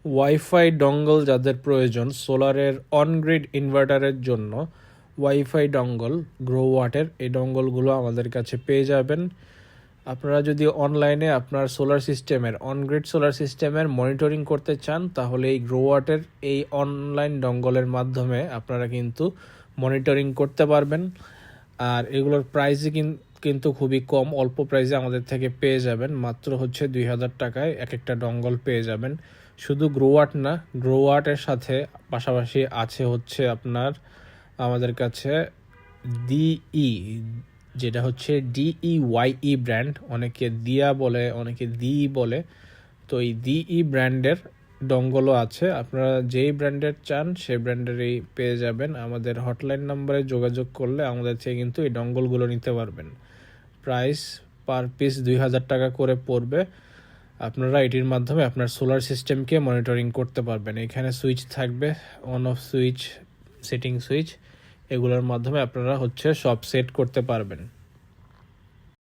Wifi dongle যাদের প্রয়োজন সোলারের on-grid ইনভার্টারের জন্য, ওয়াইফাই ডঙ্গল গ্রো ওয়াটের এই ডঙ্গলগুলো আমাদের কাছে পেয়ে যাবেন। আপনারা যদি অনলাইনে আপনার সোলার সিস্টেমের অনগ্রিড সোলার সিস্টেমের মনিটরিং করতে চান, তাহলে এই গ্রো ওয়াটের এই অনলাইন ডঙ্গলের মাধ্যমে আপনারা কিন্তু মনিটরিং করতে পারবেন। আর এগুলোর প্রাইসই কিন্তু খুবই কম, অল্প প্রাইসে আমাদের থেকে পেয়ে যাবেন। মাত্র হচ্ছে 2000 টাকায় এক একটা ডঙ্গল পেয়ে যাবেন। শুধু গ্রো ওয়াট না, গ্রো ওয়াটের সাথে পাশাপাশি আছে হচ্ছে আপনার আমাদের কাছে ডিই, যেটা হচ্ছে DEYE ব্র্যান্ড, অনেকে দিয়া বলে, অনেকে দিই বলে। তো এই ডিই ব্র্যান্ডের ডঙ্গলও আছে। আপনারা যেই ব্র্যান্ডের চান সেই ব্র্যান্ডেরই পেয়ে যাবেন। আমাদের হটলাইন নাম্বারে যোগাযোগ করলে আমাদের থেকে কিন্তু এই ডঙ্গলগুলো নিতে পারবেন। প্রাইস পার পিস 2000 টাকা করে পড়বে। আপনারা এটির মাধ্যমে আপনার সোলার সিস্টেমকে মনিটরিং করতে পারবেন। এখানে সুইচ থাকবে, on off switch, setting switch, এগুলোর মাধ্যমে আপনারা হচ্ছে সব সেট করতে পারবেন।